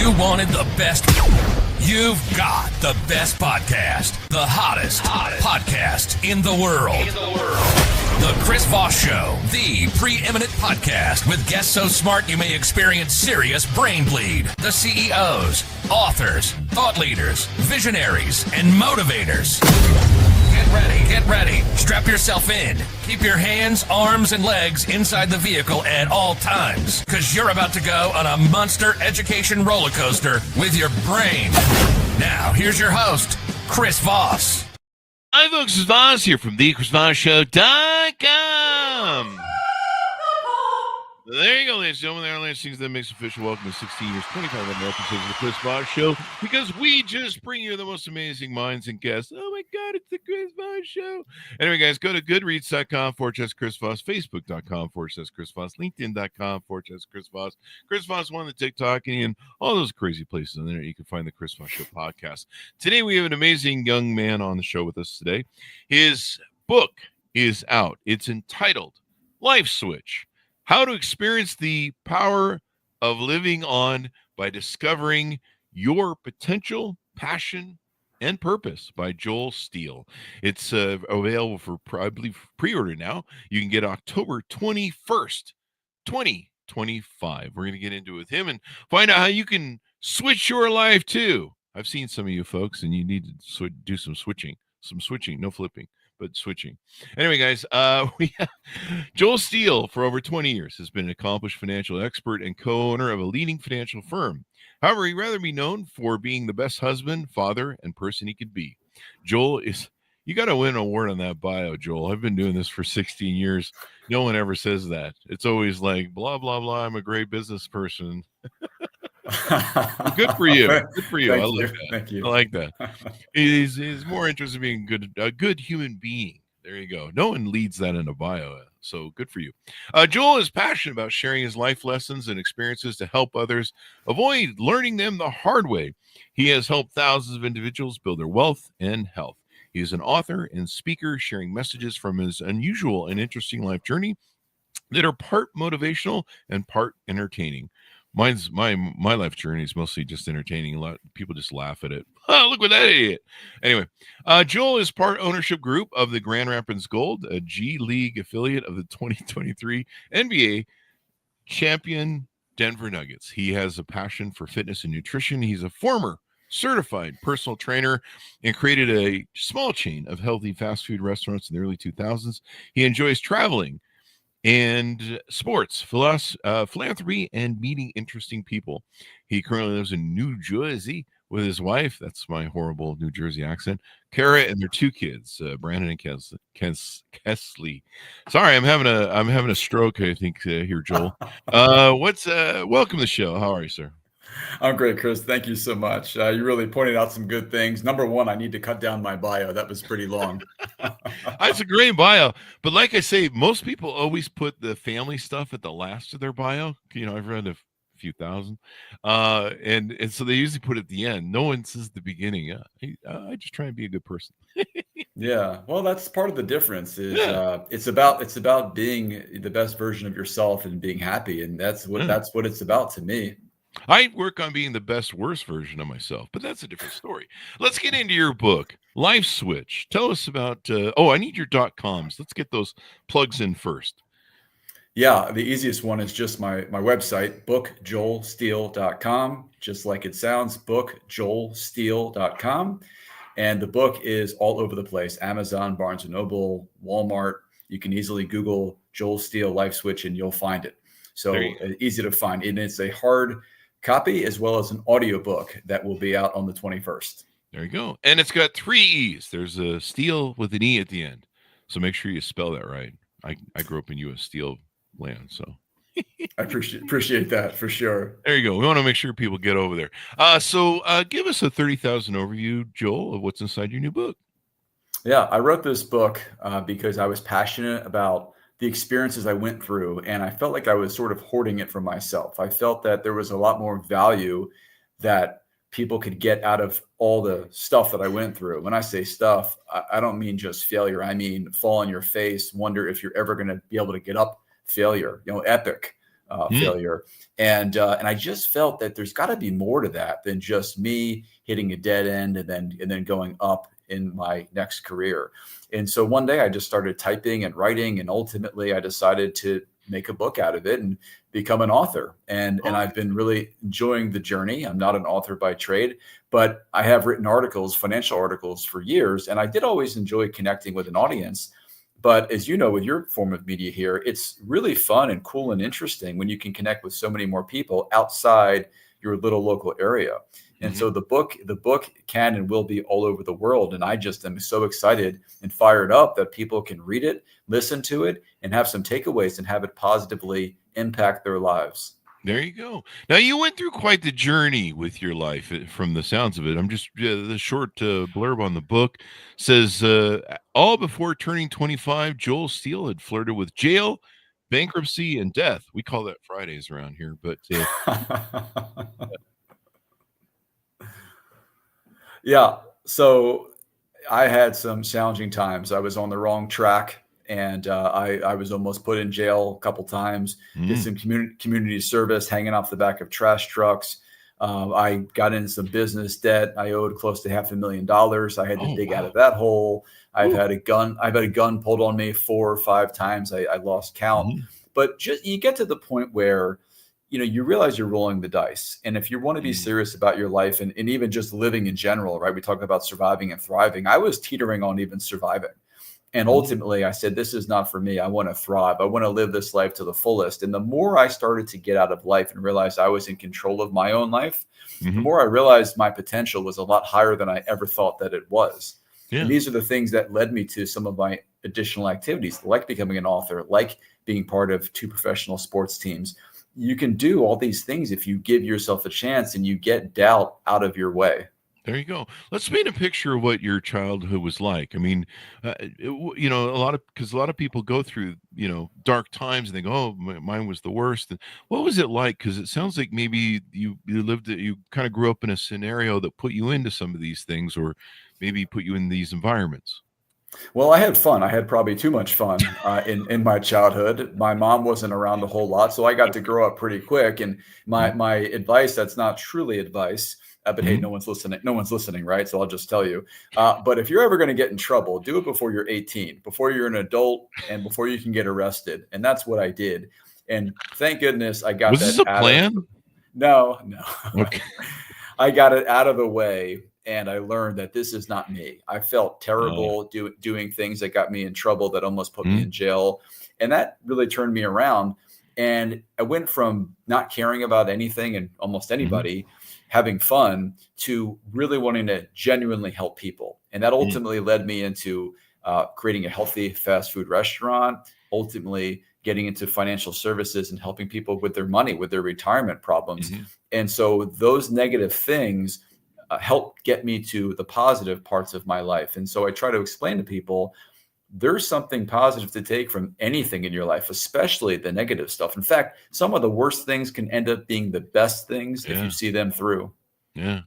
You wanted the best. You've got the best podcast. The hottest podcast in the world. The Chris Voss Show, the preeminent podcast with guests so smart you may experience serious brain bleed. The CEOs, authors, thought leaders, visionaries, and motivators. Get ready. Strap yourself in. Keep your hands, arms, and legs inside the vehicle at all times, because you're about to go on a monster education roller coaster with your brain. Now, here's your host, Chris Voss. Hi, folks. It's Voss here from thechrisvossshow.com. There you go, ladies and gentlemen. There are last things that makes official. Welcome to 16 years, 25 episodes of the Chris Voss Show, because we just bring you the most amazing minds and guests. Oh my God, it's the Chris Voss Show. Anyway, guys, go to goodreads.com/Chris Voss, Facebook.com/Chris Voss, LinkedIn.com/Chris Voss, Chris Voss one, the TikTok, and all those crazy places on there. You can find the Chris Voss Show podcast. Today, we have an amazing young man on the show with us today. His book is out. It's entitled Life Switch: How to Experience the Power of Living On by Discovering Your Potential, Passion, and Purpose by Joel Steele. It's available for, I believe, pre-order now. You can get October 21st, 2025. We're going to get into it with him and find out how you can switch your life too. I've seen some of you folks, and you need to do some switching, no flipping, but switching. Anyway, guys, we have Joel Steele, for over 20 years, has been an accomplished financial expert and co-owner of a leading financial firm. However, he'd rather be known for being the best husband, father, and person he could be. Joel is, you got to win an award on that bio, Joel. I've been doing this for 16 years. No one ever says that. It's always like, blah, blah, blah, I'm a great business person. Good for you. Good for you. Thank you. I like that. He's more interested in being a good human being. There you go. No one leads that in a bio, so good for you. Joel is passionate about sharing his life lessons and experiences to help others avoid learning them the hard way. He has helped thousands of individuals build their wealth and health. He is an author and speaker, sharing messages from his unusual and interesting life journey that are part motivational and part entertaining. My life journey is mostly just entertaining. A lot of people just laugh at it. Oh, look at that idiot. Anyway, Joel is part ownership group of the Grand Rapids Gold, a G League affiliate of the 2023 NBA champion Denver Nuggets. He has a passion for fitness and nutrition. He's a former certified personal trainer and created a small chain of healthy fast food restaurants in the early 2000s. He enjoys traveling and sports, philanthropy, and meeting interesting people. He currently lives in New Jersey with his wife. That's my horrible New Jersey accent, Kara, and their two kids, Brandon and Kesley. Sorry, I'm having a stroke, I think, here, Joel. Welcome to the show. How are you, sir? I'm great, Chris. Thank you so much. You really pointed out some good things. Number one, I need to cut down my bio. That was pretty long. It's a great bio. But like I say, most people always put the family stuff at the last of their bio. I've read a few thousand. And so they usually put it at the end. No one says the beginning. I just try and be a good person. Yeah. Well, that's part of the difference is it's about being the best version of yourself and being happy. And that's what it's about to me. I work on being the best, worst version of myself, but that's a different story. Let's get into your book, Life Switch. Tell us about, I need your .coms. Let's get those plugs in first. Yeah, the easiest one is just my website, bookjoelsteele.com, just like it sounds, bookjoelsteele.com. And the book is all over the place, Amazon, Barnes & Noble, Walmart. You can easily Google Joel Steele Life Switch and you'll find it. So easy to find. And it's a hard copy as well as an audiobook that will be out on the 21st. There you go. And it's got 3 E's. There's a Steele with an E at the end. So make sure you spell that right. I grew up in U.S. Steel land, so. I appreciate that for sure. There you go. We want to make sure people get over there. So give us a 30,000 overview, Joel, of what's inside your new book. Yeah, I wrote this book because I was passionate about the experiences I went through, and I felt like I was sort of hoarding it for myself. I felt that there was a lot more value that people could get out of all the stuff that I went through. When I say stuff, I don't mean just failure. I mean fall on your face, wonder if you're ever going to be able to get up, failure, epic. failure. And I just felt that there's got to be more to that than just me hitting a dead end and then going up in my next career. And so one day I just started typing and writing, and ultimately I decided to make a book out of it and become an author. And I've been really enjoying the journey. I'm not an author by trade, but I have written articles, financial articles, for years. And I did always enjoy connecting with an audience. But as you know, with your form of media here, it's really fun and cool and interesting when you can connect with so many more people outside your little local area. And so the book can and will be all over the world. And I just am so excited and fired up that people can read it, listen to it, and have some takeaways and have it positively impact their lives. There you go. Now, you went through quite the journey with your life from the sounds of it. I'm just, the short blurb on the book says, all before turning 25, Joel Steele had flirted with jail, bankruptcy, and death. We call that Fridays around here, but yeah. So I had some challenging times. I was on the wrong track, and I was almost put in jail a couple times. Did some community service, hanging off the back of trash trucks. I got into some business debt. I owed close to $500,000. I had to dig out of that hole. I've had a gun pulled on me 4 or 5 times. I lost count. But just you get to the point where you realize you're rolling the dice. And if you want to be serious about your life and even just living in general, right? We talk about surviving and thriving. I was teetering on even surviving. And ultimately I said, this is not for me. I want to thrive. I want to live this life to the fullest. And the more I started to get out of life and realize I was in control of my own life, the more I realized my potential was a lot higher than I ever thought that it was. Yeah. And these are the things that led me to some of my additional activities, like becoming an author, like being part of 2 professional sports teams. You can do all these things if you give yourself a chance and you get doubt out of your way. There you go. Let's paint a picture of what your childhood was like. I mean, a lot of people go through, dark times and they go, oh, mine was the worst. And what was it like? Because it sounds like maybe you kind of grew up in a scenario that put you into some of these things, or maybe put you in these environments. Well, I had fun. I had probably too much fun in my childhood. My mom wasn't around a whole lot, so I got to grow up pretty quick. And my advice, that's not truly advice, but hey, no one's listening. No one's listening, right? So I'll just tell you. But if you're ever going to get in trouble, do it before you're 18, before you're an adult, and before you can get arrested. And that's what I did. And thank goodness I got that. Was this a plan? No. Okay. I got it out of the way. And I learned that this is not me. I felt terrible doing things that got me in trouble, that almost put me in jail. And that really turned me around. And I went from not caring about anything and almost anybody, having fun, to really wanting to genuinely help people. And that ultimately led me into creating a healthy fast food restaurant, ultimately getting into financial services and helping people with their money, with their retirement problems. And so those negative things helped get me to the positive parts of my life. And so I try to explain to people, there's something positive to take from anything in your life, especially the negative stuff. In fact, some of the worst things can end up being the best things if you see them through. Yeah.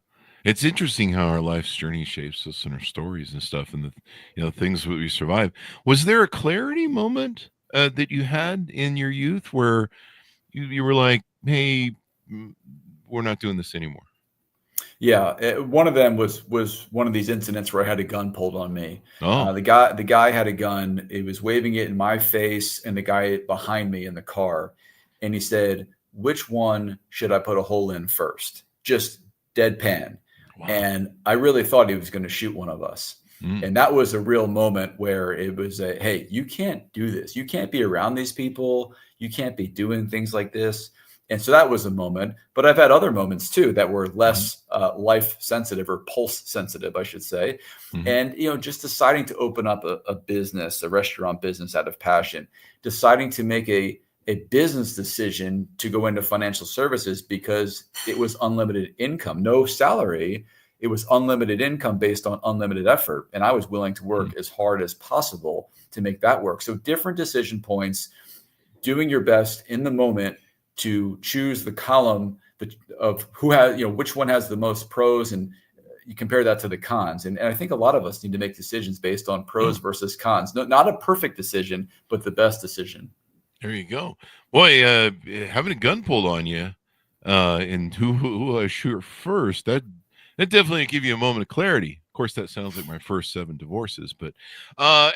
It's interesting how our life's journey shapes us and our stories and stuff, and the things that we survive. Was there a clarity moment that you had in your youth where you were like, hey, we're not doing this anymore? Yeah, one of them was one of these incidents where I had a gun pulled on me. The guy had a gun. He was waving it in my face and the guy behind me in the car. And he said, which one should I put a hole in first? Just deadpan. Wow. And I really thought he was going to shoot one of us. And that was a real moment where it was hey, you can't do this. You can't be around these people. You can't be doing things like this. And so that was a moment, but I've had other moments too that were less life sensitive, or pulse sensitive, I should say. And, just deciding to open up a business, a restaurant business, out of passion, deciding to make a business decision to go into financial services because it was unlimited income, no salary. It was unlimited income based on unlimited effort. And I was willing to work as hard as possible to make that work. So different decision points, doing your best in the moment to choose the column of who has, which one has the most pros, and you compare that to the cons. And I think a lot of us need to make decisions based on pros versus cons. Not a perfect decision, but the best decision. There you go. Boy, having a gun pulled on you, and who I shoot first, that definitely give you a moment of clarity. Of course, that sounds like my first 7 divorces, but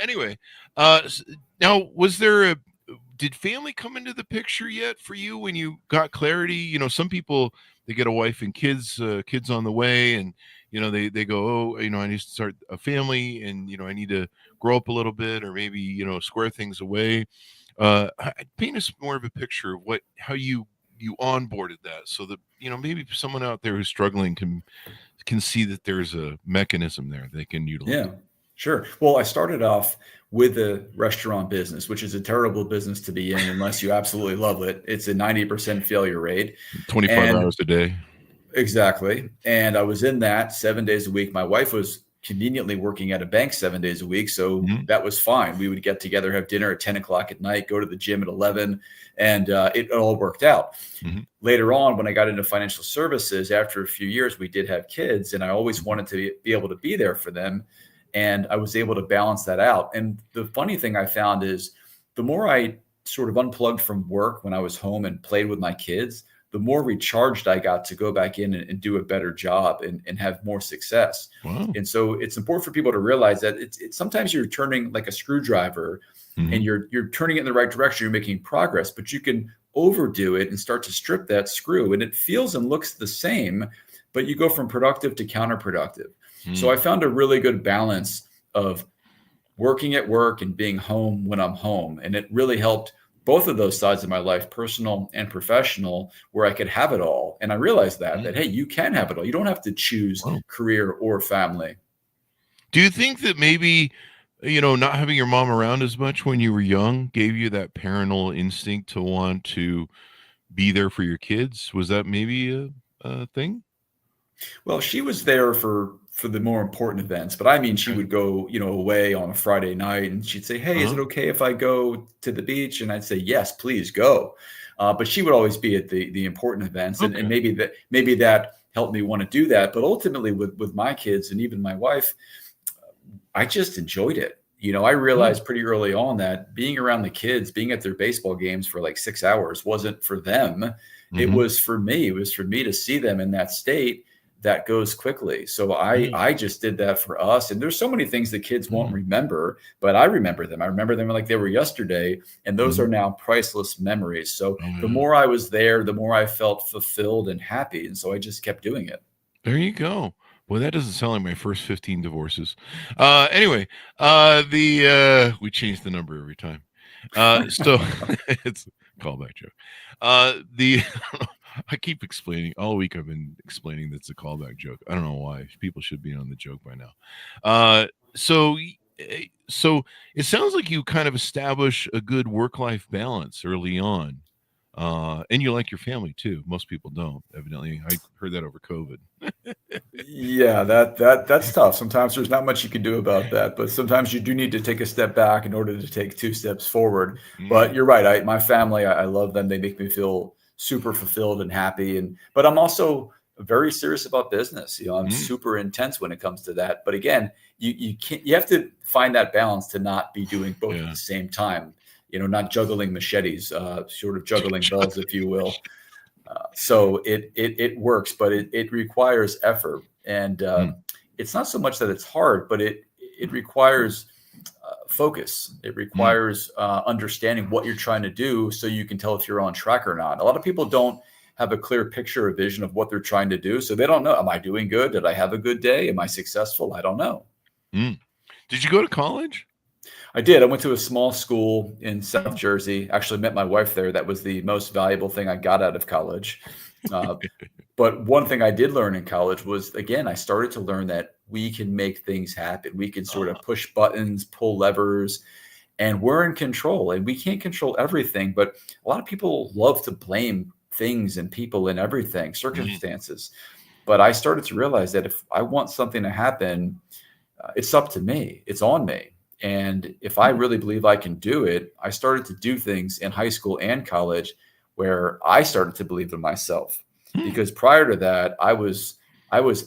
anyway, now did family come into the picture yet for you when you got clarity? You know, some people, they get a wife and kids on the way, and they go, oh, I need to start a family, and I need to grow up a little bit, or maybe square things away. Paint us more of a picture of how you onboarded that, so that maybe someone out there who's struggling can see that there's a mechanism there they can utilize. Yeah, sure. Well, I started off with a restaurant business, which is a terrible business to be in unless you absolutely love it. It's a 90% failure rate. 25 hours a day. Exactly. And I was in that 7 days a week. My wife was conveniently working at a bank 7 days a week. So that was fine. We would get together, have dinner at 10 o'clock at night, go to the gym at 11, and it all worked out. Later on, when I got into financial services, after a few years, we did have kids, and I always wanted to be able to be there for them. And I was able to balance that out. And the funny thing I found is the more I sort of unplugged from work when I was home and played with my kids, the more recharged I got to go back in and do a better job and have more success. Wow. And so it's important for people to realize that it's sometimes you're turning like a screwdriver and you're turning it in the right direction. You're making progress, but you can overdo it and start to strip that screw. And it feels and looks the same, but you go from productive to counterproductive. So I found a really good balance of working at work and being home when I'm home. And it really helped both of those sides of my life, personal and professional, where I could have it all. And I realized that, hey, you can have it all. You don't have to choose career or family. Do you think that maybe, not having your mom around as much when you were young gave you that parental instinct to want to be there for your kids? Was that maybe a thing? Well, she was there for the more important events, but I mean, she would go, away on a Friday night, and she'd say, "Hey, is it okay if I go to the beach?" And I'd say, "Yes, please go." But she would always be at the important events, and maybe that helped me want to do that. But ultimately, with my kids and even my wife, I just enjoyed it. I realized pretty early on that being around the kids, being at their baseball games for like 6 hours wasn't for them. It was for me. It was for me to see them in that state that goes quickly. So I just did that for us. And there's so many things that kids won't remember, but I remember them. I remember them like they were yesterday. And those are now priceless memories. So the more I was there, the more I felt fulfilled and happy. And so I just kept doing it. There you go. Well, that doesn't sound like my first 15 divorces. Anyway, we change the number every time. So it's a callback joke. I keep explaining all week. I've been explaining that's a callback joke. I don't know why. People should be on the joke by now. So it sounds like you kind of establish a good work-life balance early on. And you like your family too. Most people don't, evidently. I heard that over COVID. Yeah, that's tough. Sometimes there's not much you can do about that, but sometimes you do need to take a step back in order to take 2 steps forward. But you're right. My family, I love them. They make me feel super fulfilled and happy. But I'm also very serious about business. I'm super intense when it comes to that. But again, you have to find that balance to not be doing both at the same time. Not juggling machetes, sort of juggling balls, if you will. So it works, but it requires effort. And it's not so much that it's hard, but it requires focus. It requires understanding what you're trying to do so you can tell if you're on track or not. A lot of people don't have a clear picture or vision of what they're trying to do. So they don't know, am I doing good? Did I have a good day? Am I successful? I don't know. Did you go to college? I did. I went to a small school in South Jersey. Actually met my wife there. That was the most valuable thing I got out of college. But one thing I did learn in college was, again, I started to learn that we can make things happen. We can sort of push buttons, pull levers, and we're in control. And we can't control everything, but a lot of people love to blame things and people and everything, circumstances. But I started to realize that if I want something to happen, it's up to me. It's on me. And if I really believe I can do it, I started to do things in high school and college where I started to believe in myself. Because prior to that, I was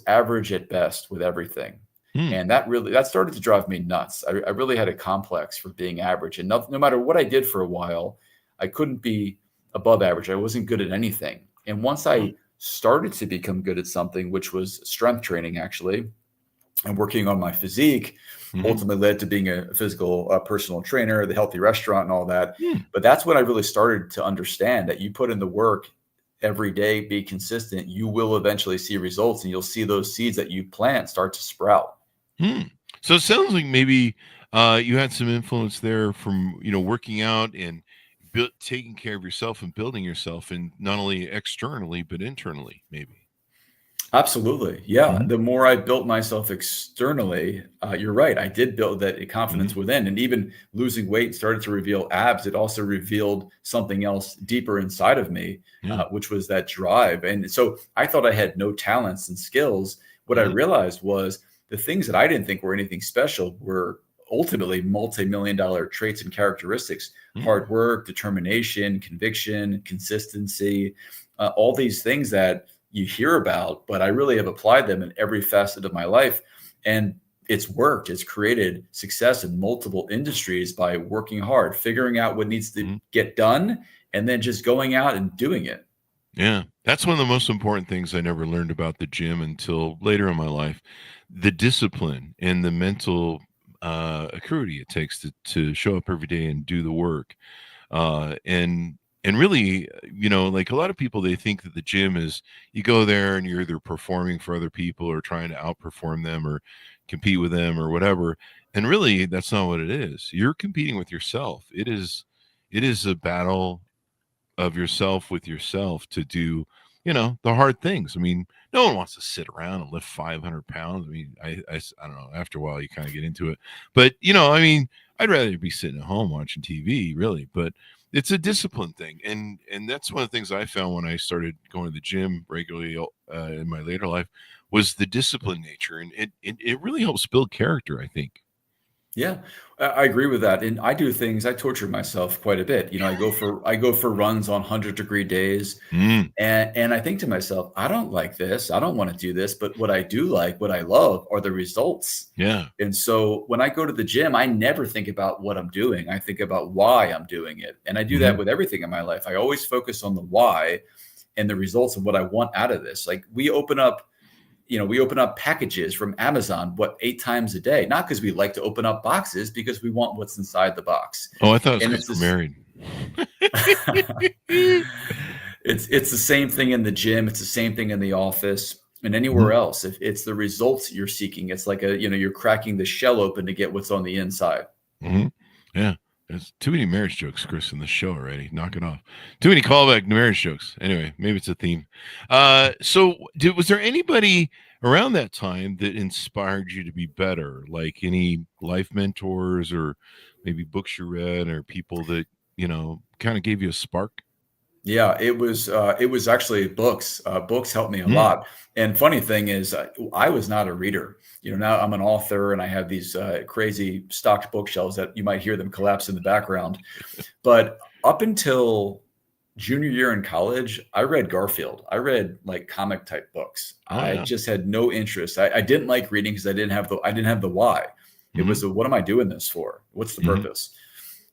average at best with everything. And that started to drive me nuts. I really had a complex for being average. And no matter what I did for a while, I couldn't be above average. I wasn't good at anything. And once I started to become good at something, which was strength training, actually, and working on my physique, ultimately led to being a physical personal trainer, the healthy restaurant and all that. But that's when I really started to understand that you put in the work every day, be consistent, you will eventually see results, and you'll see those seeds that you plant start to sprout. So it sounds like maybe you had some influence there from, working out and taking care of yourself and building yourself, and not only externally, but internally, maybe. Absolutely. Yeah. The more I built myself externally, you're right. I did build that confidence within, and even losing weight started to reveal abs. It also revealed something else deeper inside of me, which was that drive. And so I thought I had no talents and skills. What I realized was the things that I didn't think were anything special were ultimately multi-million-dollar traits and characteristics: hard work, determination, conviction, consistency, all these things that you hear about, but I really have applied them in every facet of my life. And it's worked. It's created success in multiple industries by working hard, figuring out what needs to get done, and then just going out and doing it. Yeah. That's one of the most important things I never learned about the gym until later in my life. The discipline and the mental acuity it takes to show up every day and do the work. And really, like a lot of people, they think that the gym is, you go there and you're either performing for other people or trying to outperform them or compete with them or whatever. And really, that's not what it is. You're competing with yourself. It is a battle of yourself with yourself to do, the hard things. I mean, no one wants to sit around and lift 500 pounds. I mean, I don't know. After a while, you kind of get into it. But, I mean, I'd rather be sitting at home watching TV, really. But it's a discipline thing. And that's one of the things I found when I started going to the gym regularly in my later life was the discipline nature. And it really helps build character, I think. Yeah, I agree with that. And I do things, I torture myself quite a bit. I go for runs on 100-degree days. And I think to myself, I don't like this. I don't want to do this. But what I do like, what I love are the results. Yeah. And so when I go to the gym, I never think about what I'm doing. I think about why I'm doing it. And I do that with everything in my life. I always focus on the why and the results of what I want out of this. Like we open up packages from Amazon, 8 times a day, not because we like to open up boxes, because we want what's inside the box. Oh, I thought it was because we're married. It's the same thing in the gym. It's the same thing in the office and anywhere else. If it's the results you're seeking, it's like you're cracking the shell open to get what's on the inside. Yeah. There's too many marriage jokes, Chris, in the show already. Knock it off. Too many callback marriage jokes. Anyway, maybe it's a theme. So was there anybody around that time that inspired you to be better? Like any life mentors or maybe books you read or people that, kind of gave you a spark? Yeah, it was actually books. Books helped me a lot. And funny thing is, I was not a reader. Now I'm an author and I have these crazy stocked bookshelves that you might hear them collapse in the background. But up until junior year in college, I read Garfield. I read like comic type books. I just had no interest. I didn't like reading because I didn't have the why. It was what am I doing this for? What's the purpose?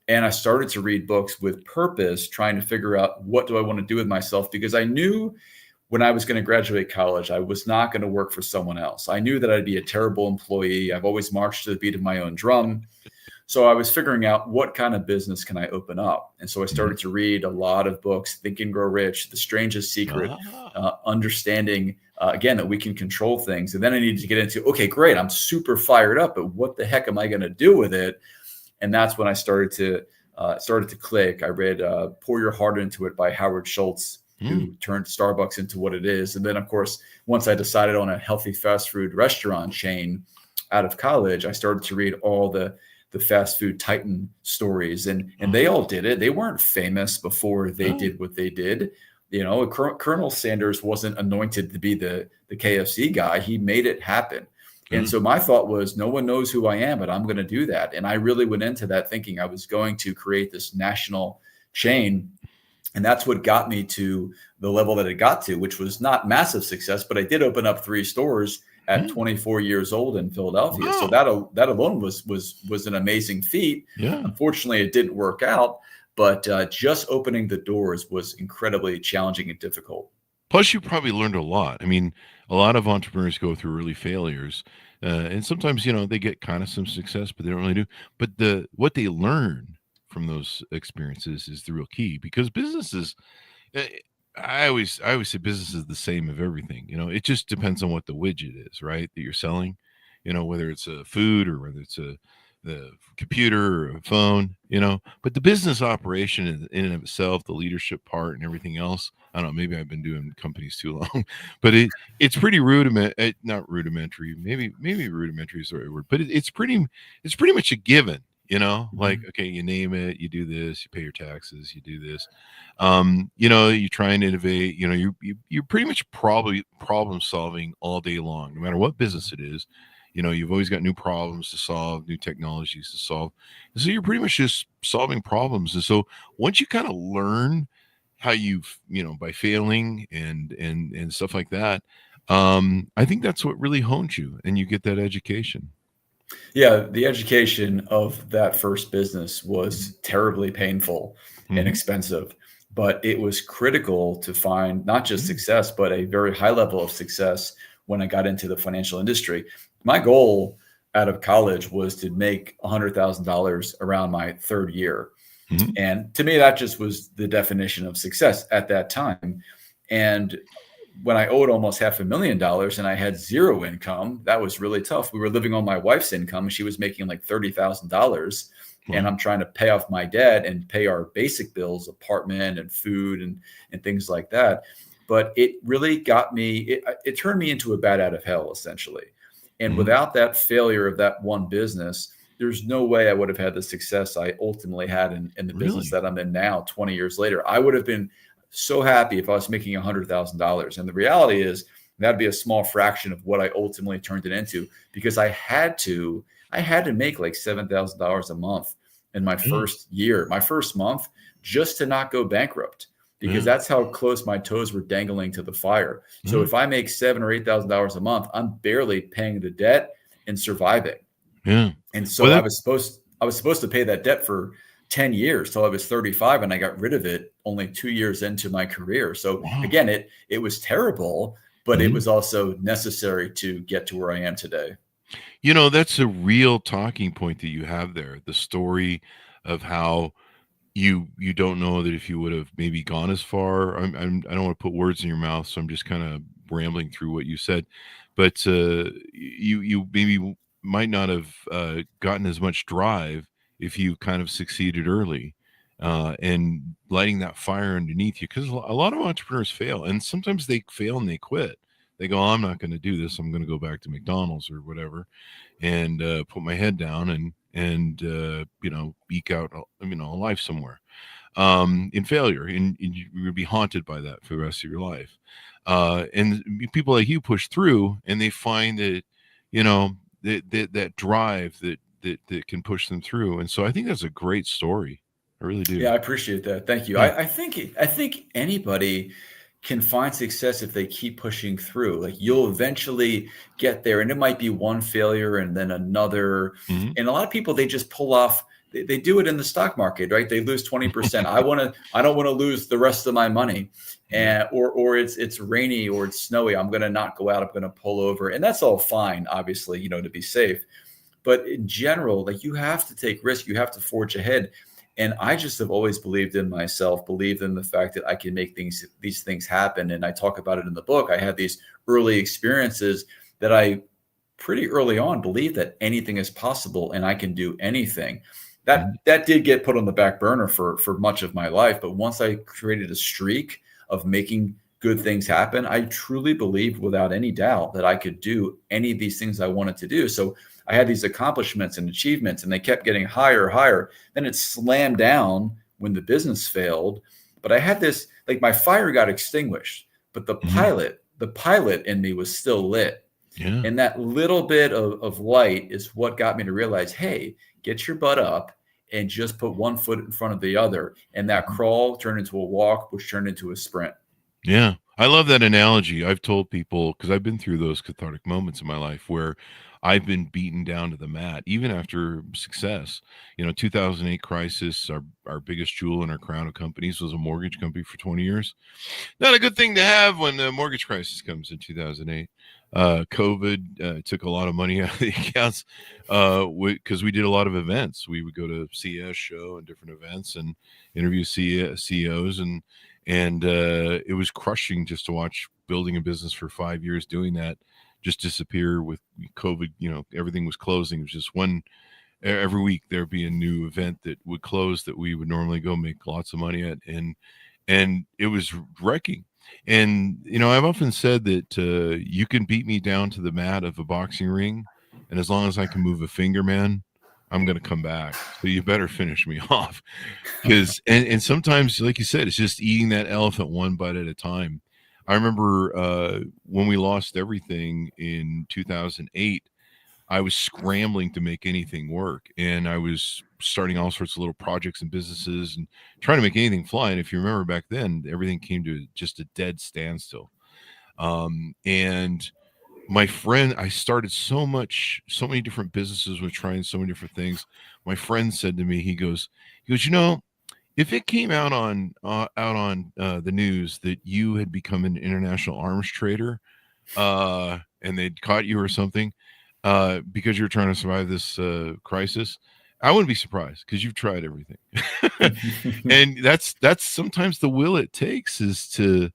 And I started to read books with purpose, trying to figure out what do I want to do with myself, because I knew when I was going to graduate college, I was not going to work for someone else. I knew that I'd be a terrible employee. I've always marched to the beat of my own drum. So I was figuring out what kind of business can I open up. And so I started to read a lot of books: Think and Grow Rich, The Strangest Secret, understanding, again, that we can control things. And then I needed to get into, okay, great, I'm super fired up, but what the heck am I going to do with it? And that's when I started to click. I read Pour Your Heart Into It by Howard Schultz, who turned Starbucks into what it is. And then, of course, once I decided on a healthy fast food restaurant chain out of college, I started to read all the fast food titan stories. And they all did it. They weren't famous before they did what they did. Colonel Sanders wasn't anointed to be the KFC guy. He made it happen. And so my thought was, no one knows who I am, but I'm going to do that. And I really went into that thinking I was going to create this national chain. And that's what got me to the level that it got to, which was not massive success, but I did open up 3 stores at 24 years old in Philadelphia. So that alone was an amazing feat. Unfortunately, it didn't work out. but just opening the doors was incredibly challenging and difficult. Plus, you probably learned a lot. I mean, a lot of entrepreneurs go through early failures, and sometimes they get kind of some success, but they don't really do. But what they learn from those experiences is the real key, because businesses. eh, I always say business is the same of everything. It just depends on what the widget is, right? That you're selling. Whether it's a food or whether it's the computer or a phone. But the business operation in and of itself, the leadership part and everything else. I don't know. Maybe I've been doing companies too long, but it's pretty not rudimentary. Maybe rudimentary is the right word, but it's pretty much a given. Like, okay, you name it, you do this, you pay your taxes, you do this. You try and innovate. You're pretty much probably problem solving all day long, no matter what business it is. You've always got new problems to solve, new technologies to solve. And so you're pretty much just solving problems. And so once you kind of learn how by failing and stuff like that, I think that's what really hones you, and you get that education. Yeah, the education of that first business was terribly painful and expensive, but it was critical to find not just success, but a very high level of success when I got into the financial industry. My goal out of college was to make $100,000 around my third year. And to me, that just was the definition of success at that time. And when I owed almost $500,000 and I had zero income, that was really tough. We were living on my wife's income. She was making like $30,000. And I'm trying to pay off my debt and pay our basic bills, apartment and food and things like that. But it really got me, it turned me into a bat out of hell, essentially. And without that failure of that one business, there's no way I would have had the success I ultimately had in the business that I'm in now, 20 years later. I would have been so happy if I was making $100,000. And the reality is that'd be a small fraction of what I ultimately turned it into, because I had to make like $7,000 a month in my first year, my first month, just to not go bankrupt, because that's how close my toes were dangling to the fire. So if I make $7,000 or $8,000 a month, I'm barely paying the debt and surviving. And so I was supposed to pay that debt for 10 years till I was 35, and I got rid of it only 2 years into my career. So again, it was terrible, but it was also necessary to get to where I am today. That's a real talking point that you have there. The story of how you don't know that if you would have maybe gone as far. I don't want to put words in your mouth, so I'm just kind of rambling through what you said. But you maybe might not have gotten as much drive if you kind of succeeded early, and lighting that fire underneath you. Because a lot of entrepreneurs fail, and sometimes they fail and they quit. They go, I'm not going to do this. I'm going to go back to McDonald's or whatever, and put my head down and eke out a life somewhere in failure, and you'll be haunted by that for the rest of your life. And people like you push through, and they find that that drive that can push them through. And so I think that's a great story. I really do. Yeah, I appreciate that. Thank you. Yeah. I think anybody can find success if they keep pushing through. Like, you'll eventually get there, and it might be one failure and then another. And a lot of people, they just pull off. They do it in the stock market, right? They lose 20%. I don't want to lose the rest of my money, or it's rainy or it's snowy. I'm going to not go out. I'm going to pull over, and that's all fine, obviously, to be safe. But in general, like, you have to take risk. You have to forge ahead. And I just have always believed in myself, believed in the fact that I can make these things happen. And I talk about it in the book. I had these early experiences that I pretty early on believed that anything is possible and I can do anything. That did get put on the back burner for much of my life. But once I created a streak of making good things happen, I truly believed without any doubt that I could do any of these things I wanted to do. So I had these accomplishments and achievements, and they kept getting higher, higher. Then it slammed down when the business failed. But I had this, like, my fire got extinguished, but the pilot in me was still lit. Yeah. And that little bit of light is what got me to realize, hey, get your butt up and just put one foot in front of the other. And that crawl turned into a walk, which turned into a sprint. Yeah. I love that analogy. I've told people, because I've been through those cathartic moments in my life where I've been beaten down to the mat, even after success. 2008 crisis, our biggest jewel in our crown of companies was a mortgage company for 20 years. Not a good thing to have when the mortgage crisis comes in 2008. COVID took a lot of money out of the accounts because we did a lot of events. We would go to CES show and different events and interview CEOs, and it was crushing just to watch building a business for 5 years doing that just disappear with COVID. Everything was closing. It was just every week there'd be a new event that would close that we would normally go make lots of money at, and it was wrecking. And I've often said that you can beat me down to the mat of a boxing ring, and as long as I can move a finger, man, I'm going to come back. So you better finish me off, because and sometimes, like you said, it's just eating that elephant one bite at a time. I remember when we lost everything in 2008, I was scrambling to make anything work, and I was starting all sorts of little projects and businesses and trying to make anything fly. And if you remember back then, everything came to just a dead standstill. And my friend, I started so many different businesses, with trying so many different things. My friend said to me, he goes, if it came out on the news that you had become an international arms trader, and they'd caught you or something, because you're trying to survive this crisis, I wouldn't be surprised, because you've tried everything. And that's sometimes the will it takes is to,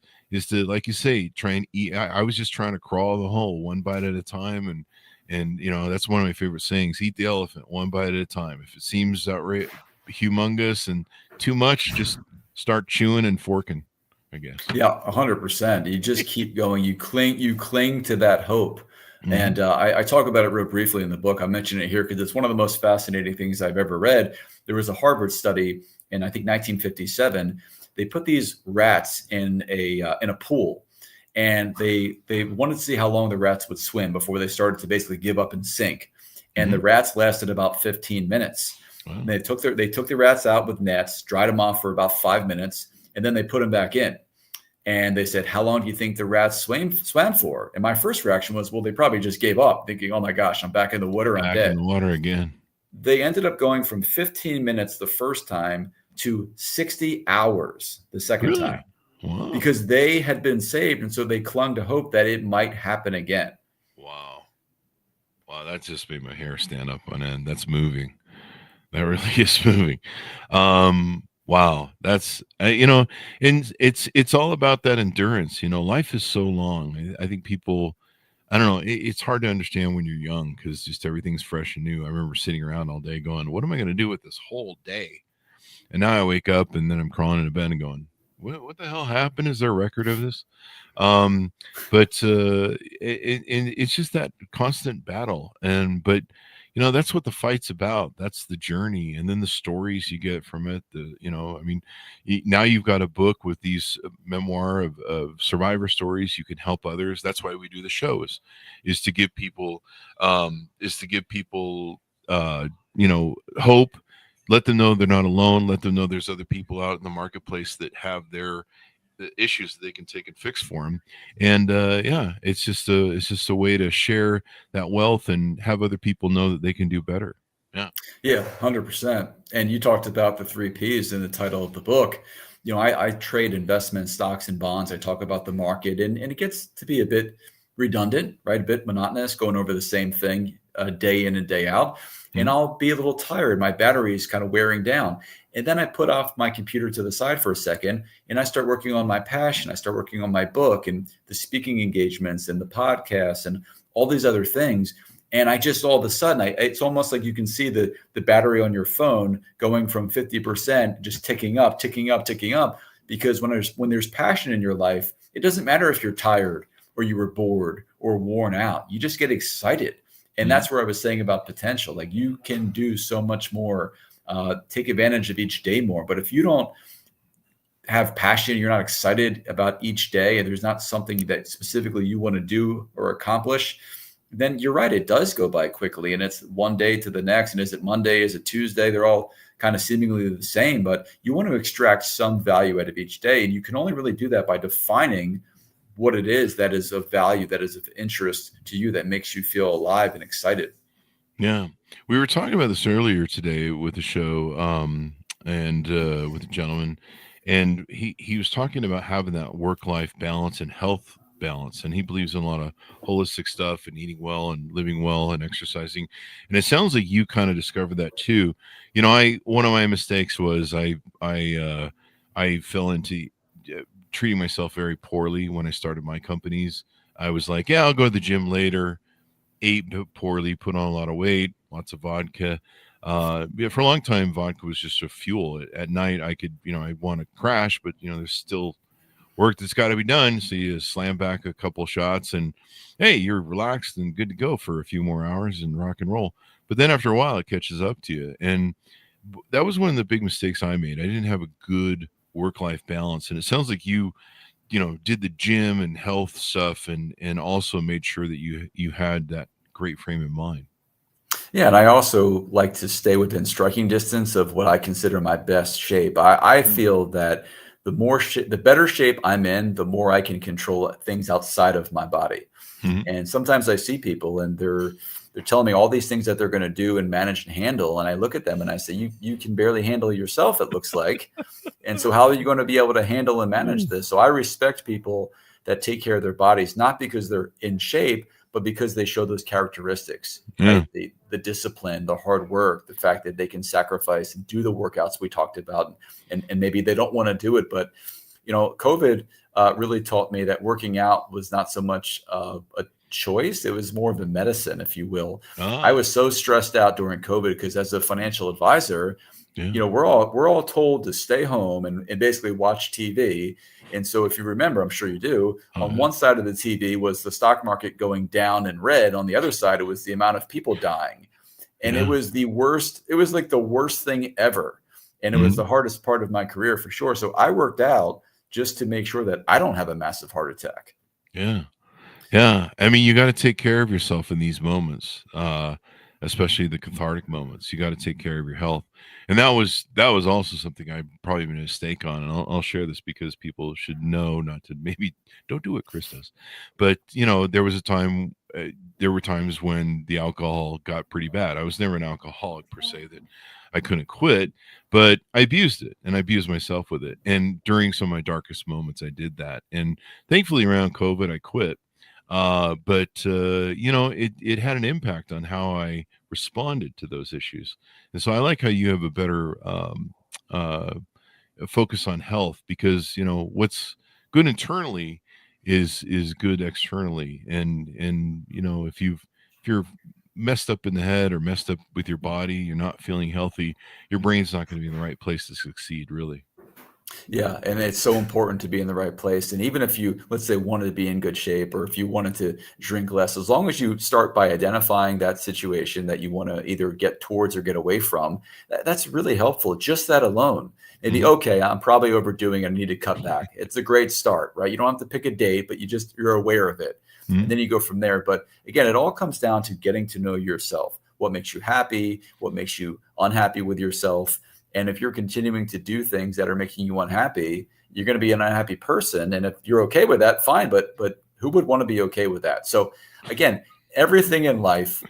like you say, try and eat. I was just trying to crawl the hole one bite at a time, and that's one of my favorite sayings: eat the elephant one bite at a time. If it seems humongous and too much, just start chewing and forking, I guess. Yeah, 100%. You just keep going. You cling to that hope. Mm-hmm. And I talk about it real briefly in the book. I mention it here because it's one of the most fascinating things I've ever read. There was a Harvard study in, I think, 1957. They put these rats in a pool, and they wanted to see how long the rats would swim before they started to basically give up and sink. And mm-hmm. the rats lasted about 15 minutes. Wow. They took the rats out with nets, dried them off for about 5 minutes, and then they put them back in. And they said, how long do you think the rats swam for? And my first reaction was, well, they probably just gave up, thinking, oh my gosh, I'm back in the water. I'm dead. Back in the water again. They ended up going from 15 minutes the first time to 60 hours the second Really? time. Wow. Because they had been saved. And so they clung to hope that it might happen again. Wow. That just made my hair stand up on end. That's moving. That really is moving. Wow, that's and it's all about that endurance. Life is so long. I think people, I don't know, it's hard to understand when you're young because just everything's fresh and new. I remember sitting around all day going, what am I going to do with this whole day? And now I wake up and then I'm crawling into bed and going, what the hell happened? Is there a record of this? But it's just that constant battle. But that's what the fight's about. That's the journey. And then the stories you get from it, now you've got a book with these memoir of survivor stories. You can help others. That's why we do the show is to give people, hope, let them know they're not alone. Let them know there's other people out in the marketplace that have the issues that they can take and fix for them. And it's just a way to share that wealth and have other people know that they can do better. Yeah, 100%. And you talked about the 3 Ps in the title of the book. I trade investment stocks and bonds. I talk about the market, and it gets to be a bit redundant, right? A bit monotonous, going over the same thing day in and day out. And I'll be a little tired. My battery is kind of wearing down. And then I put off my computer to the side for a second, and I start working on my passion. I start working on my book and the speaking engagements and the podcasts and all these other things. And I just, all of a sudden, it's almost like you can see the battery on your phone going from 50%, just ticking up. Because when there's passion in your life, it doesn't matter if you're tired or you were bored or worn out. You just get excited. And that's where I was saying about potential. Like, you can do so much more, take advantage of each day more. But if you don't have passion, you're not excited about each day, and there's not something that specifically you want to do or accomplish, then you're right. It does go by quickly, and it's one day to the next. And is it Monday? Is it Tuesday? They're all kind of seemingly the same, but you want to extract some value out of each day. And you can only really do that by defining what it is that is of value, that is of interest to you, that makes you feel alive and excited. Yeah. We were talking about this earlier today with the show, and with a gentleman, and he was talking about having that work-life balance and health balance, and he believes in a lot of holistic stuff and eating well and living well and exercising. And it sounds like you kind of discovered that too. One of my mistakes was I fell into treating myself very poorly when I started my companies. I was like, yeah, I'll go to the gym later, ate poorly, put on a lot of weight, lots of vodka. Yeah, for a long time, vodka was just a fuel. At night, I could, I want to crash, but there's still work that's got to be done. So you slam back a couple shots, and hey, you're relaxed and good to go for a few more hours and rock and roll. But then after a while, it catches up to you, and that was one of the big mistakes I made. I didn't have a good work-life balance, and it sounds like you did the gym and health stuff, and also made sure that you had that great frame of mind. Yeah, and I also like to stay within striking distance of what I consider my best shape. I feel that the better shape I'm in, the more I can control things outside of my body. Mm-hmm. And sometimes I see people and they're telling me all these things that they're going to do and manage and handle, and I look at them and I say, you can barely handle yourself, it looks like. And so how are you going to be able to handle and manage this? So I respect people that take care of their bodies, not because they're in shape, but because they show those characteristics, right? The discipline, the hard work, the fact that they can sacrifice and do the workouts we talked about, and maybe they don't want to do it, but COVID really taught me that working out was not so much a choice. It was more of a medicine, if you will. I was so stressed out during COVID because as a financial advisor, we're all told to stay home and basically watch TV. And so if you remember, I'm sure you do, on one side of the TV was the stock market going down in red. On the other side, it was the amount of people dying. And it was the worst. It was like the worst thing ever. And it was the hardest part of my career for sure. So I worked out just to make sure that I don't have a massive heart attack. Yeah. Yeah. I mean, you got to take care of yourself in these moments, especially the cathartic moments. You got to take care of your health. And that was also something I probably made a mistake on. And I'll share this because people should know not to, maybe don't do what Chris does. But, there was a time, there were times when the alcohol got pretty bad. I was never an alcoholic per se that I couldn't quit, but I abused it and I abused myself with it. And during some of my darkest moments, I did that. And thankfully around COVID, I quit. But it had an impact on how I responded to those issues. And so I like how you have a better focus on health, because what's good internally is good externally. And if you're messed up in the head or messed up with your body, you're not feeling healthy, your brain's not going to be in the right place to succeed, really. Yeah, and it's so important to be in the right place. And even if you, let's say, wanted to be in good shape, or if you wanted to drink less, as long as you start by identifying that situation that you want to either get towards or get away from, that's really helpful. Just that alone. Maybe, okay, I'm probably overdoing it, I need to cut back. It's a great start, right? You don't have to pick a date, but you're aware of it. And then you go from there. But again, it all comes down to getting to know yourself. What makes you happy? What makes you unhappy with yourself? And if you're continuing to do things that are making you unhappy, you're going to be an unhappy person. And if you're okay with that, fine. But who would want to be okay with that? So again, everything in life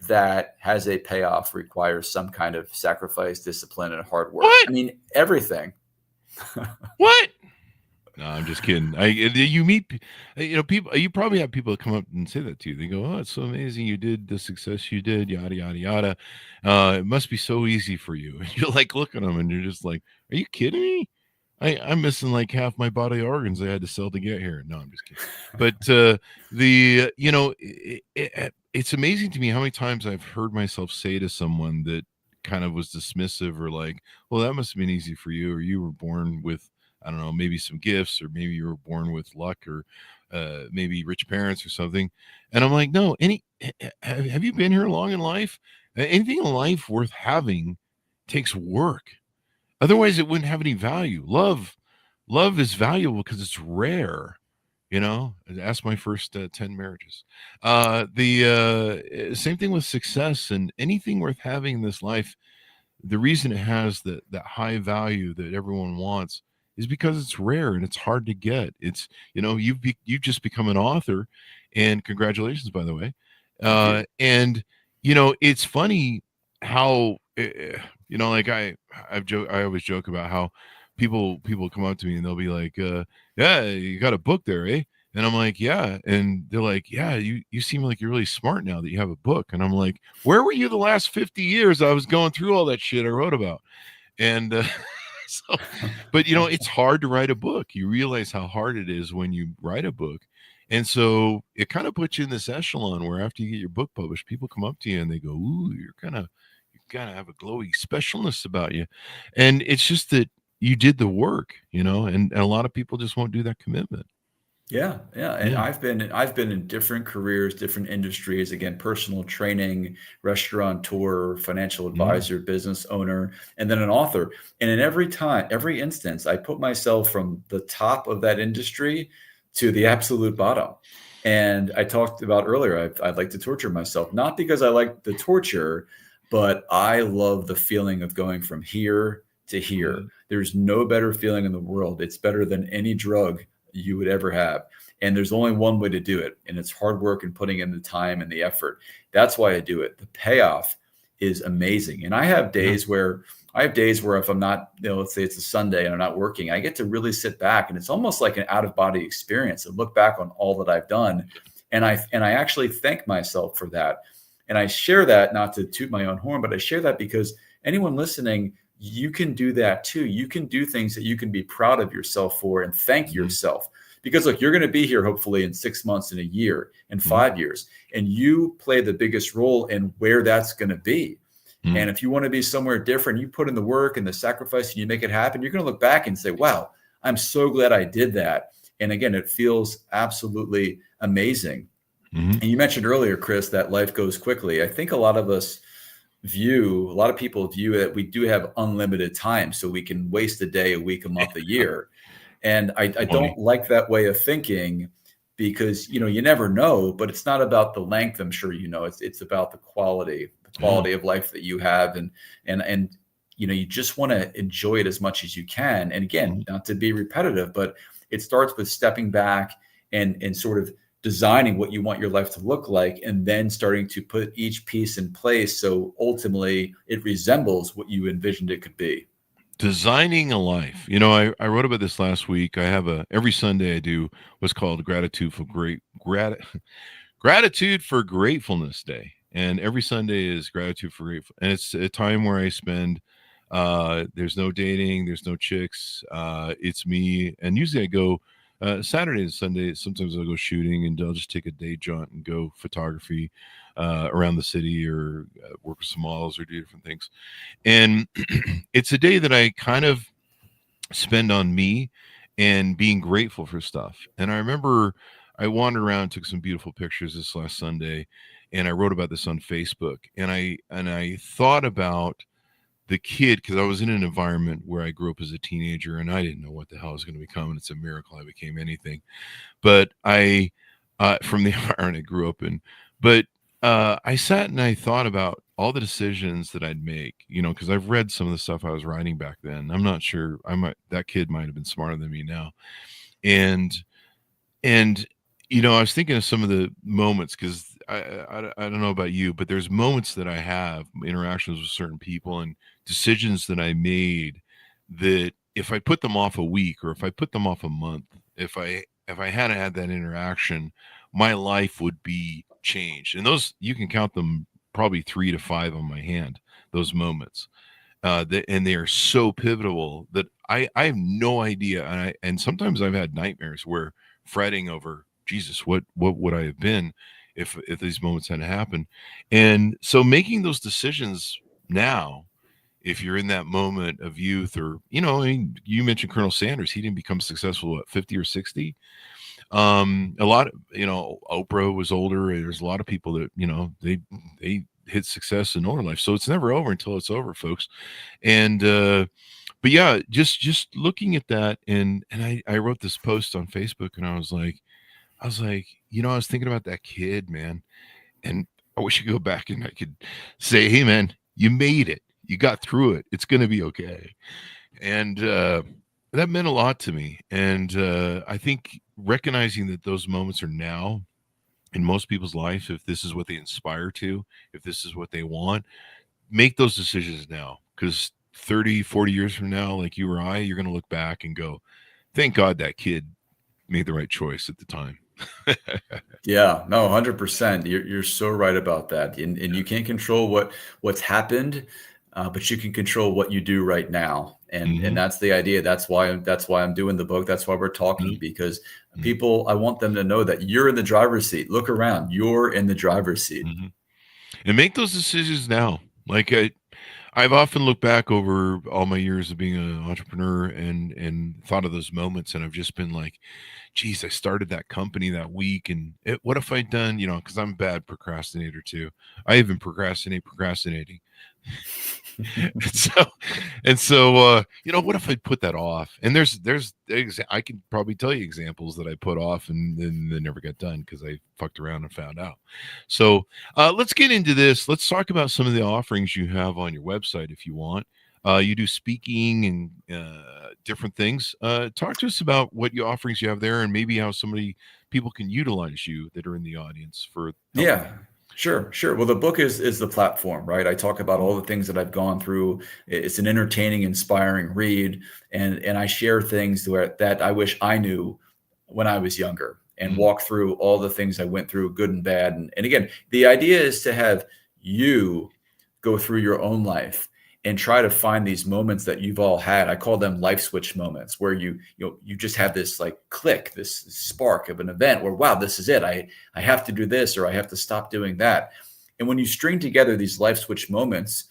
that has a payoff requires some kind of sacrifice, discipline, and hard work. What? I mean, everything. What? No, I'm just kidding. You meet, people. You probably have people come up and say that to you. They go, "Oh, it's so amazing you did the success you did, yada yada yada. It must be so easy for you." And you're like, look at them, and you're just like, "Are you kidding me? I'm missing like half my body organs I had to sell to get here." No, I'm just kidding. But it's amazing to me how many times I've heard myself say to someone that kind of was dismissive, or like, "Well, that must have been easy for you, or you were born with, I don't know, maybe some gifts, or maybe you were born with luck, or maybe rich parents or something." And I'm like, no, have you been here long in life? Anything in life worth having takes work. Otherwise it wouldn't have any value. Love is valuable because it's rare. Ask my first 10 marriages. The same thing with success, and anything worth having in this life. The reason it has that high value that everyone wants is because it's rare and it's hard to get. It's, you've just become an author, and congratulations, by the way. And it's funny how like I always joke about how people come up to me and they'll be like, yeah, you got a book there, eh? And I'm like, yeah. And they're like, yeah, you seem like you're really smart now that you have a book. And I'm like, where were you the last 50 years? I was going through all that shit I wrote about. And so, but it's hard to write a book. You realize how hard it is when you write a book. And so it kind of puts you in this echelon where after you get your book published, people come up to you and they go, ooh, you kind of have a glowy specialness about you. And it's just that you did the work, and a lot of people just won't do that commitment. Yeah. And I've been in different careers, different industries, again, personal training, restaurateur, financial advisor, business owner, and then an author. And in every instance, I put myself from the top of that industry to the absolute bottom. And I talked about earlier, I'd like to torture myself, not because I like the torture, but I love the feeling of going from here to here. There's no better feeling in the world. It's better than any drug you would ever have. And there's only one way to do it. And it's hard work and putting in the time and the effort. That's why I do it. The payoff is amazing. And I have days where if I'm not, let's say it's a Sunday and I'm not working, I get to really sit back, and it's almost like an out of body experience and look back on all that I've done. And I actually thank myself for that. And I share that, not to toot my own horn, but I share that because anyone listening, you can do that too. You can do things that you can be proud of yourself for and thank yourself. Because look, you're going to be here hopefully in 6 months, in a year, in 5 years, and you play the biggest role in where that's going to be. And if you want to be somewhere different, you put in the work and the sacrifice and you make it happen, you're going to look back and say, wow, I'm so glad I did that. And again, it feels absolutely amazing. And you mentioned earlier, Chris, that life goes quickly. I think a lot of people view that we do have unlimited time, so we can waste a day, a week, a month, a year. And I don't like that way of thinking, because, you never know, but it's not about the length. I'm sure, it's about the quality of life that you have. And you just want to enjoy it as much as you can. And again, not to be repetitive, but it starts with stepping back and sort of designing what you want your life to look like, and then starting to put each piece in place so ultimately it resembles what you envisioned it could be. Designing a life. I wrote about this last week. I have every Sunday I do what's called Gratitude for Gratefulness Day. And every Sunday is Gratitude for Grateful. And it's a time where I spend, there's no dating, there's no chicks. It's me. And usually I go Saturday and Sunday. Sometimes I'll go shooting, and I'll just take a day jaunt and go photography around the city, or work with some models, or do different things. And it's a day that I kind of spend on me and being grateful for stuff. And I remember I wandered around, took some beautiful pictures this last Sunday, and I wrote about this on Facebook. And I thought about the kid, because I was in an environment where I grew up as a teenager, and I didn't know what the hell I was going to become. And it's a miracle I became anything. But I, from the environment I grew up in, but I sat and I thought about all the decisions that I'd make, because I've read some of the stuff I was writing back then. I'm not sure that kid might have been smarter than me now. And I was thinking of some of the moments, because I don't know about you, but there's moments that I have interactions with certain people and decisions that I made that if I put them off a week, or if I put them off a month, if I hadn't had that interaction, my life would be changed. And those, you can count them probably 3 to 5 on my hand, those moments. And they are so pivotal that I have no idea. And sometimes I've had nightmares where fretting over, Jesus, what would I have been if these moments hadn't happened? And so making those decisions now, if you're in that moment of youth, or, you mentioned Colonel Sanders, he didn't become successful at 50 or 60. A lot of, Oprah was older. There's a lot of people that, they hit success in older life. So it's never over until it's over, folks. And, but yeah, just looking at that, and I wrote this post on Facebook, and I was like, I was thinking about that kid, man. And I wish you could go back and I could say, hey man, you made it. You got through it. It's going to be okay. And, That meant a lot to me. And I think recognizing that those moments are now in most people's life, if this is what they inspire to, if this is what they want, make those decisions now. Because 30, 40 years from now, like you or I, you're going to look back and go, thank God that kid made the right choice at the time. Yeah, no, 100%. You're so right about that. And you can't control what's happened, but you can control what you do right now. And that's the idea. That's why I'm doing the book. That's why we're talking, because people, I want them to know that you're in the driver's seat. Look around. You're in the driver's seat. And make those decisions now. Like I've often looked back over all my years of being an entrepreneur and thought of those moments, and I've just been like, geez, I started that company that week, and what if I'd done, because I'm a bad procrastinator too. I even procrastinating. and so what if I put that off? And I can probably tell you examples that I put off and then they never got done because I fucked around and found out. So let's get into this. Let's talk about some of the offerings you have on your website if you want. You do speaking and different things. Talk to us about what offerings you have there, and maybe how people can utilize you that are in the audience for. Yeah. Sure. Well, the book is the platform, right? I talk about all the things that I've gone through. It's an entertaining, inspiring read, and I share things that I wish I knew when I was younger, and walk through all the things I went through, good and bad. And again, the idea is to have you go through your own life and try to find these moments that you've all had. I call them life switch moments, where you just have this like click, this spark of an event where, wow, this is it. I have to do this, or I have to stop doing that. And when you string together these life switch moments,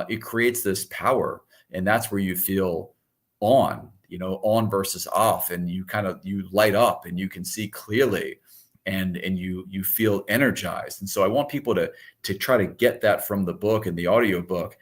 it creates this power. And that's where you feel on versus off. And you light up and you can see clearly, and you feel energized. And so I want people to try to get that from the book and the audio book,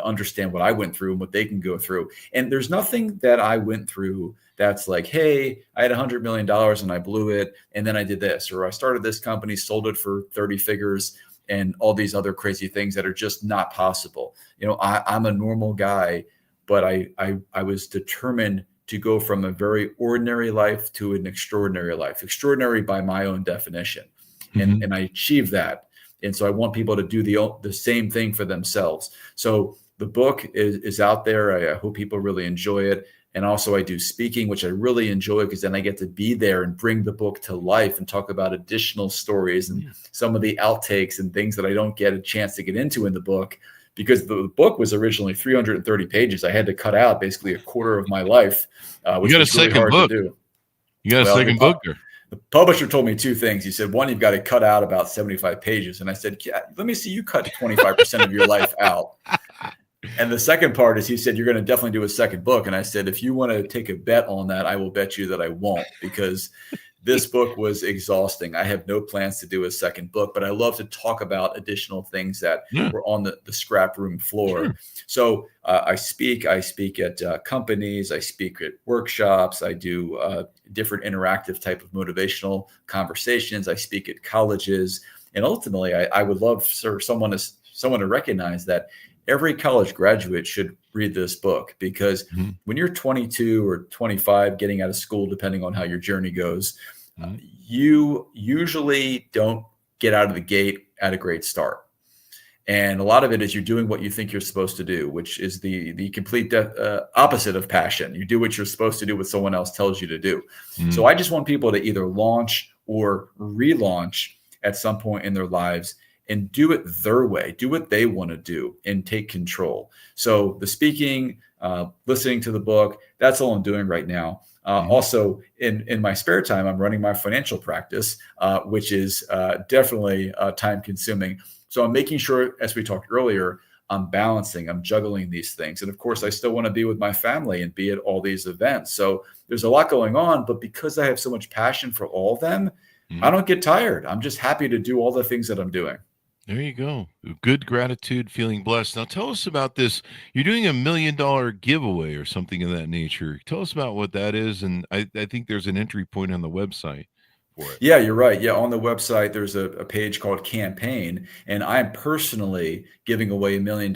understand what I went through and what they can go through. And there's nothing that I went through that's like, hey, I had $100 million and I blew it, and then I did this, or I started this company, sold it for 30 figures, and all these other crazy things that are just not possible. I'm a normal guy, but I was determined to go from a very ordinary life to an extraordinary life, extraordinary by my own definition. And I achieved that. And so I want people to do the same thing for themselves. So the book is out there. I hope people really enjoy it. And also I do speaking, which I really enjoy, because then I get to be there and bring the book to life and talk about additional stories and some of the outtakes and things that I don't get a chance to get into in the book, because the book was originally 330 pages. I had to cut out basically a quarter of my life, which was really hard to do. You got a second book there. The publisher told me two things. He said, one, you've got to cut out about 75 pages. And I said, yeah, let me see you cut 25% of your life out. And the second part is, he said, you're going to definitely do a second book. And I said, if you want to take a bet on that, I will bet you that I won't, because this book was exhausting. I have no plans to do a second book, but I love to talk about additional things that were on the scrap room floor. Sure. So I speak at companies, I speak at workshops, I do different interactive type of motivational conversations. I speak at colleges, and ultimately I would love for someone to recognize that every college graduate should read this book, because when you're 22 or 25, getting out of school, depending on how your journey goes, you usually don't get out of the gate at a great start. And a lot of it is you're doing what you think you're supposed to do, which is the complete opposite of passion. You do what you're supposed to do, what someone else tells you to do. So I just want people to either launch or relaunch at some point in their lives, and do it their way, do what they want to do, and take control. So the speaking, listening to the book, that's all I'm doing right now. Also, in my spare time, I'm running my financial practice, which is definitely time consuming. So I'm making sure, as we talked earlier, I'm balancing, I'm juggling these things. And of course, I still want to be with my family and be at all these events. So there's a lot going on, but because I have so much passion for all of them, I don't get tired. I'm just happy to do all the things that I'm doing. There you go. Good gratitude, feeling blessed. Now tell us about this. You're doing $1 million giveaway or something of that nature. Tell us about what that is. And I think there's an entry point on the website for it. Yeah, you're right. Yeah, on the website, there's a page called Campaign, and I'm personally giving away $1 million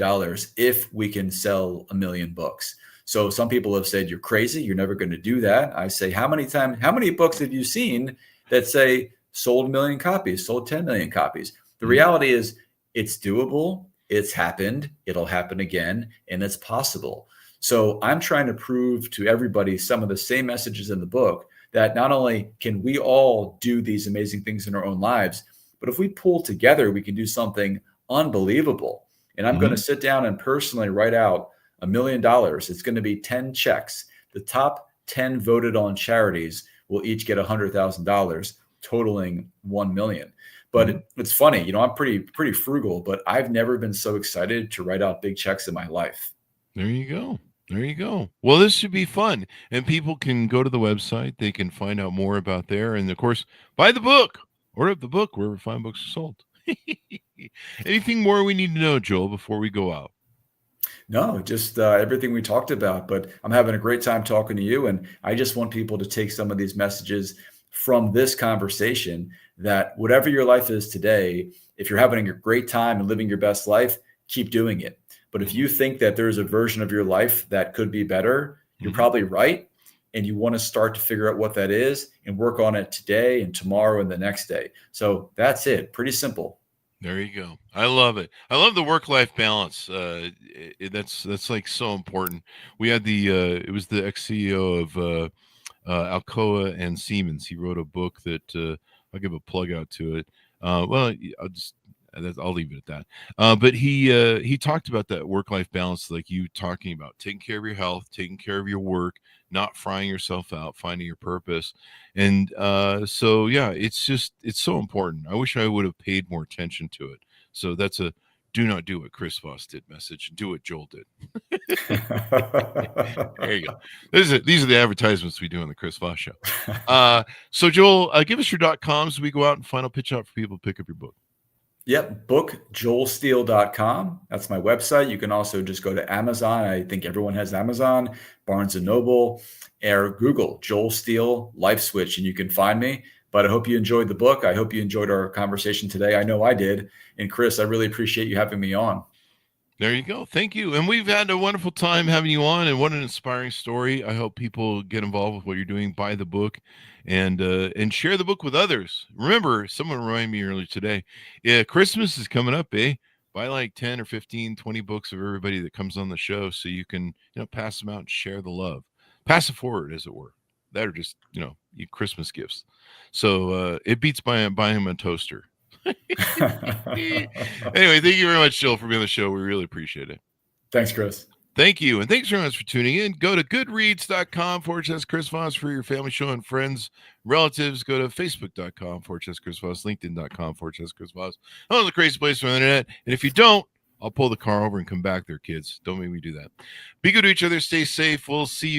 if we can sell 1 million books. So some people have said, you're crazy, you're never going to do that. I say, how many books have you seen that say sold 1 million copies, sold 10 million copies? The reality is it's doable, it's happened, it'll happen again, and it's possible. So I'm trying to prove to everybody some of the same messages in the book, that not only can we all do these amazing things in our own lives, but if we pull together, we can do something unbelievable. And I'm going to sit down and personally write out $1 million. It's going to be 10 checks. The top 10 voted on charities will each get $100,000, totaling 1 million. But it's funny, you know, I'm pretty frugal, but I've never been so excited to write out big checks in my life. There you go. There you go. Well, this should be fun, and people can go to the website. They can find out more about there, and of course, buy the book. Order the book wherever fine books are sold. Anything more we need to know, Joel, before we go out? No, just everything we talked about. But I'm having a great time talking to you, and I just want people to take some of these messages from this conversation, that whatever your life is today, if you're having a great time and living your best life, keep doing it. But if you think that there's a version of your life that could be better, you're probably right. And you want to start to figure out what that is and work on it today and tomorrow and the next day. So that's it. Pretty simple. There you go. I love it. I love the work-life balance. That's like so important. We had it was the ex-CEO of Alcoa and Siemens. He wrote a book that I'll give a plug out to it. Well, I'll leave it at that. But he talked about that work-life balance, like you talking about, taking care of your health, taking care of your work, not frying yourself out, finding your purpose. And so, yeah, it's so important. I wish I would have paid more attention to it. So that's a do not do what Chris Voss did message. Do what Joel did. There you go. These are the advertisements we do on the Chris Voss Show. So Joel, give us your .com so we go out and final pitch out for people to pick up your book. Yep, bookjoelsteele.com. That's my website. You can also just go to Amazon. I think everyone has Amazon, Barnes & Noble, or Google, Joel Steele, Life Switch, and you can find me. But I hope you enjoyed the book. I hope you enjoyed our conversation today. I know I did. And Chris, I really appreciate you having me on. There you go. Thank you. And we've had a wonderful time having you on, and what an inspiring story. I hope people get involved with what you're doing, buy the book, and share the book with others. Remember, someone reminded me earlier today, Christmas is coming up, eh? Buy like 10 or 15, 20 books of everybody that comes on the show so you can, pass them out and share the love. Pass it forward, as it were. That are just, Christmas gifts. So it beats buying him a toaster. Anyway, thank you very much, Jill, for being on the show. We really appreciate it. Thanks, Chris. Thank you. And thanks very much for tuning in. Go to goodreads.com/Chris Voss for your family show and friends, relatives. Go to facebook.com/Chris Voss, linkedin.com/Chris Voss. Oh, the crazy place on the internet. And if you don't, I'll pull the car over and come back there, kids. Don't make me do that. Be good to each other. Stay safe. We'll see you